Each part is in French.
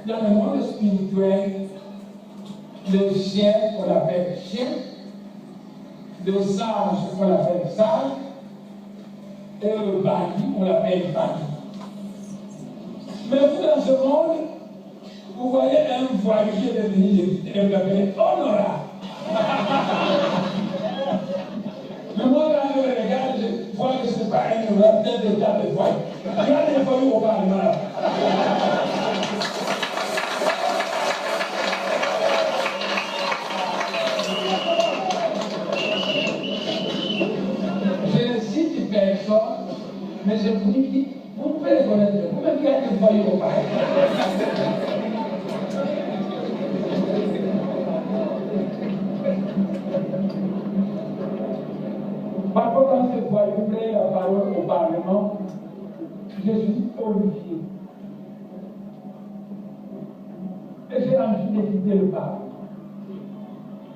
dans le monde spirituel, le chien, on l'appelle chien, le sage, on l'appelle sage, et le bandit, on l'appelle bandit. Mais vous, dans ce monde, vous voyez un voyou qui est devenu député, et vous l'appelez honorable. Mais moi, quand je le regarde, je vois que ce n'est pas un honorable, c'est un véritable voyou. Regardez les voyous au Parlement là. Je ne cite personne, mais je vous dis, vous pouvez les connaître, vous pouvez dire que vous voyez au Parlement. Parfois, quand je vois ouvrir la parole au Parlement, je suis horrifié. Et j'ai envie de quitter le Parlement.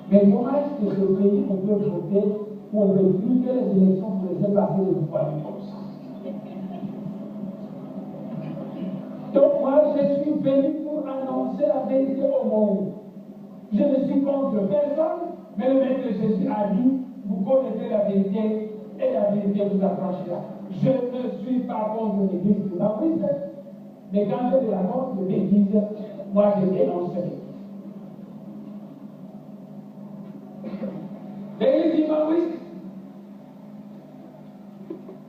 Mais comment est-ce que ce pays, on peut voter ou on veut plus que les élections pour laisser passer des voyous comme ça? Donc moi, je suis venu pour annoncer la vérité au monde. Je ne suis contre personne, mais le maître Jésus a dit, vous connaissez la vérité et la vérité vous affranchira. Je ne suis pas contre l'église de Maurice, mais quand je la contre l'église, moi je dénonce l'église. L'église de Maurice,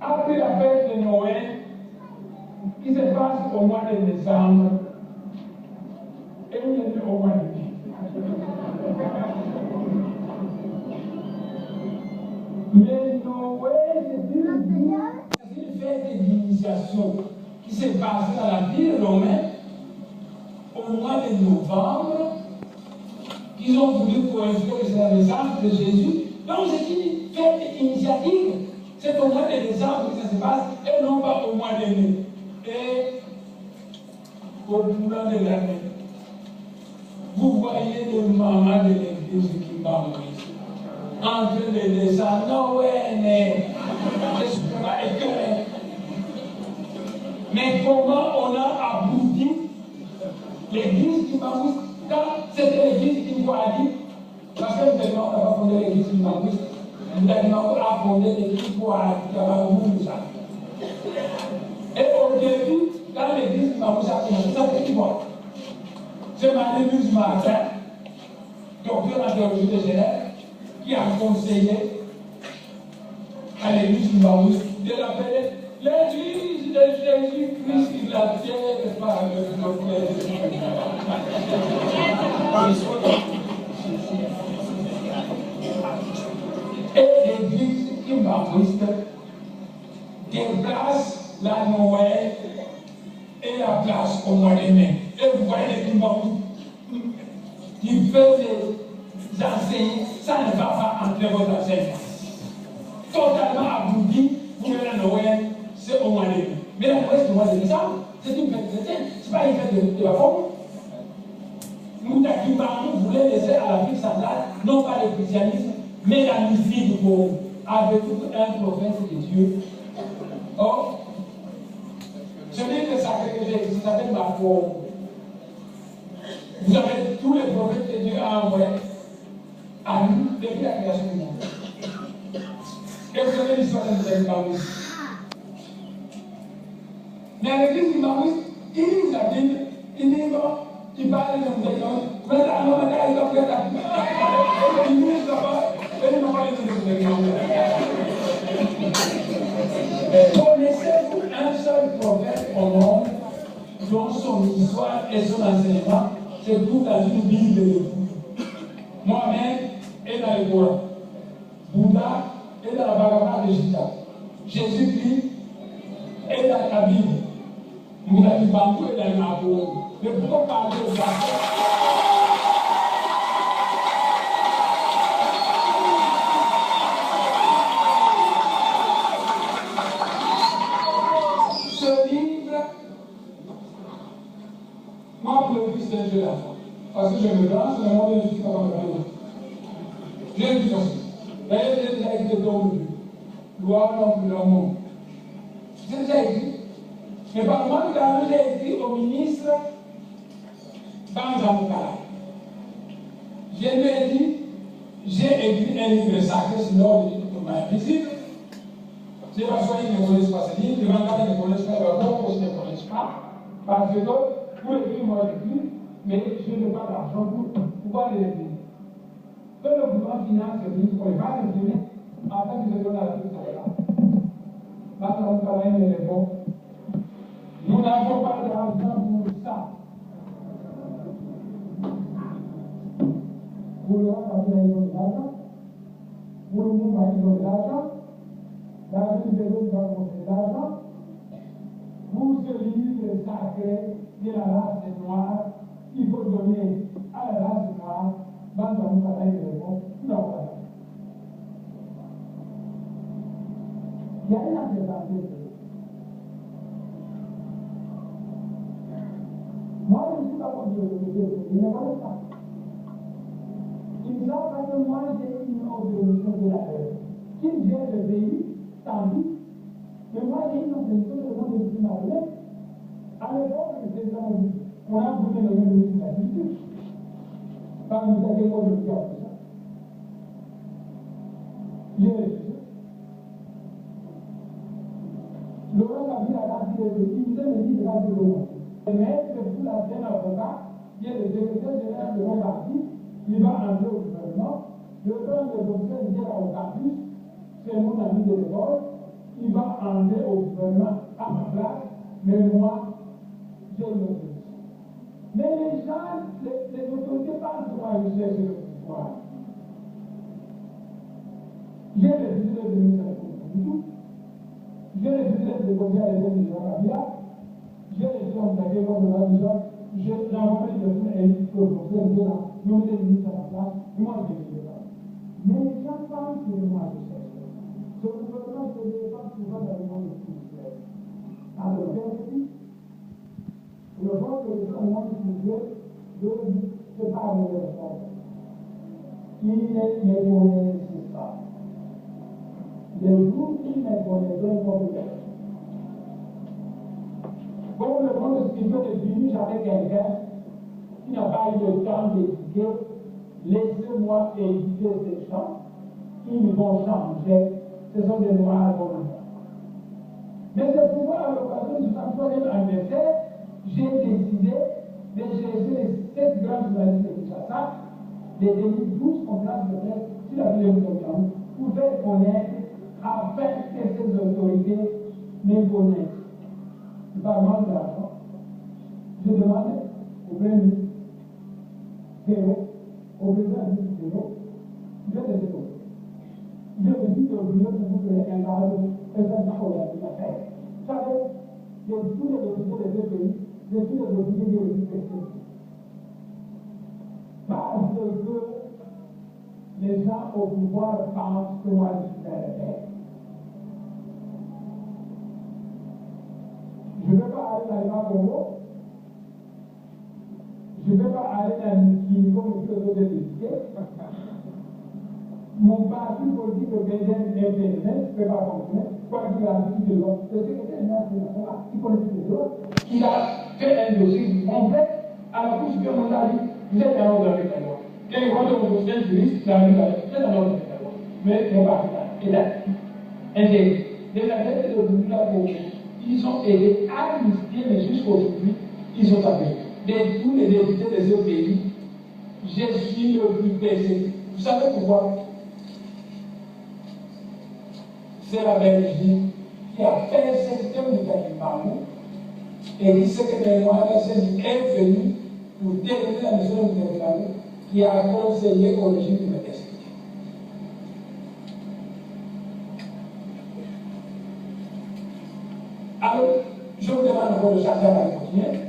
après la fête de Noël, qui se passe au mois de décembre, et il est au mois de mai. Mais Noël, c'est une fête d'initiation qui s'est passée dans la ville romaine au mois de novembre, qu'ils ont voulu pour inscrire que c'est la naissance de Jésus. Donc c'est une fête initiative. C'est au mois de décembre que ça se passe et non pas au mois de mai. Et au bout de l'année, vous voyez les mamans de l'église qui m'envoient en train de descendre. Noël, je suis pas éclairé. Mais comment on a abouti l'église qui m'envoie quand c'était l'église qui m'a dit, parce que nous on n'a pas fondé l'église qui m'envoie, nous avons fondé l'église pour avoir et au début, quand l'église qui m'envoie a commencé, ça fait quoi? C'est ma début du matin, docteur en théologie de Genève, qui a conseillé à l'église du Maurice de l'appeler l'église de Jésus-Christ sur la terre par le docteur. Et l'église du Maurice déplace la Noël et la place au mois de mai. Et vous voyez l'église du Maurice qui fait des enseigner, ça ne va pas entrer votre enseignement. Totalement abouti pour la Noël, c'est au mois de mai. Mais la Noël, c'est au mois de décembre, c'est une fête chrétienne, ce n'est pas une fête de la forme. Nous, vous voulez laisser à l'Afrique centrale, non pas le christianisme, mais la mystique du monde. Avez-vous un prophète de Dieu? Or, celui que sacré que j'ai ici s'appelle ma forme. Vous avez tous les prophètes que Dieu a envoyés à nous depuis la création du monde. Et vous savez l'histoire de l'église Maurice. Mais à l'église du Maurice, il lit la Bible, il dit bon, il parle de nous, mais là, non, mais là, il a fait la Bible. Il lit là-bas, et il n'a pas les nous. Connaissez-vous un seul prophète au monde dont son histoire et son enseignement se trouvent dans une Bible de Bouddha? Mohamed est dans le Coran. Bouddha est dans la Bhagavad Gita. Jésus-Christ est dans la Bible. Bouddha du Bambou est dans la Bible. Mais pourquoi parler de ça? Ce livre, moi pour le fils de Dieu la foi. Parce que je me lance, le monde ne suis pas dans le monde. J'ai dit aussi. D'ailleurs, j'ai déjà écrit dans le but. Gloire non plus au monde. J'ai déjà écrit. Mais par contre, quand j'ai écrit au ministre Je lui ai dit, j'ai écrit un livre sacré sur l'ordre invisible. Je ne vais pas choisir ne connaissent pas ce livre, les mandats ne connaissent pas, les comptes ne connaissent pas. Parce que pour écrire, moi j'écris, mais je n'ai pas d'argent pour pouvoir les écrire. Que le gouvernement finance ce livre, on va l'imprimer afin que je donne à tous cela. Maintenant, on travaille les réponses. Nous n'avons pas d'argent pour ça. Pour le roi, il a de l'argent. Pour le monde, il a de l'argent. La ville de l'autre va monter de l'argent. Pour ce livre sacré de la race noire, il faut donner à la race noire, dans un travail de réponse, non pas. Il y a une incertitude. Moi, je ne suis pas contre le Dieu, je ne connais pas. Ils savent parce que moi, j'ai une obligation de la terre. Qu'ils gèrent le pays, tant pis. Mais moi, j'ai une obligation de le monde de ma vie. À l'époque, on a voulu le même de la vie. Par nous avez moi de faire ça. J'ai réfléchi. Laurent a vu la carte de l'Église, il me dit de la carte de Laurent. Le maître de la scène avocat, qui est le secrétaire général de mon parti, il va entrer au gouvernement. Le temps de docteur vient au campus, c'est mon ami de l'école, il va entrer au gouvernement à ma place, mais moi, j'ai une autorité. Mais les gens, les autorités pensent que moi je cherche le pouvoir. J'ai refusé de venir à la du tout. J'ai refusé de déposer à l'école de Jean-Rabia. J'ai refusé d'attaquer contre la vision. J'ai envoyé le professeur de la nommé le ministre à la place. Moi, je ne le fais pas. Mais les gens pensent que moi je cherche. Ce gouvernement, je ne vais pas pouvoir dans le monde spirituel. Alors, le vote que les gens ont spirituel, c'est pas une réponse. Il ne connaissent pas. Le jour qu'il ne connaît pas, comme le monde spirituel est venu avec quelqu'un qui n'a pas eu le temps d'éduquer, laissez-moi éduquer ces gens, ils vont changer. Ce sont des noirs volontaires. Mais c'est pourquoi, à l'occasion du 33e anniversaire, j'ai décidé de chercher les 7 grands journalistes de Kinshasa, les délit 12 conférences de presse sur la ville de Montréal, pour faire connaître, afin que ces autorités me connaissent. Je parle mal de l'argent. Je demande au premier ministre, zéro, au président du zéro, je vais les écouter. Je me dis que vous pouvez un cadre, un certain de la terre. Vous savez, de tous les dossiers des deux pays, de tous les dossiers des deux pays. Parce que les gens au pouvoir pensent que moi je suis dans la terre. Je ne vais pas aller dans le Congo. Je ne vais pas aller dans le Kini comme je le décidé. Mon parti politique de BDN ne peut pas fonctionner. Quoi qu'il a dit de l'autre, le secrétaire national qui connaît de l'autre, qui a fait un dossier complet à la Cour supérieure mondiale. Vous êtes en ordre avec la loi. Quelqu'un de vos juristes, la loi, vous êtes en ordre avec la loi. Mais mon parti est là. Intégré. Les adeptes de l'Union européenne, ils ont aidé à amnistier, mais jusqu'aujourd'hui, ils sont appelés. De tous les députés de ce pays, je suis le plus persécuté. Vous savez pourquoi? C'est la Belgique qui a persécuté le Mamou et qui sait que les Noirs est venu pour détruire la mission de Mamou qui a conseillé au régime de me persécuter. Alors, je vous demande encore de changer à continuer.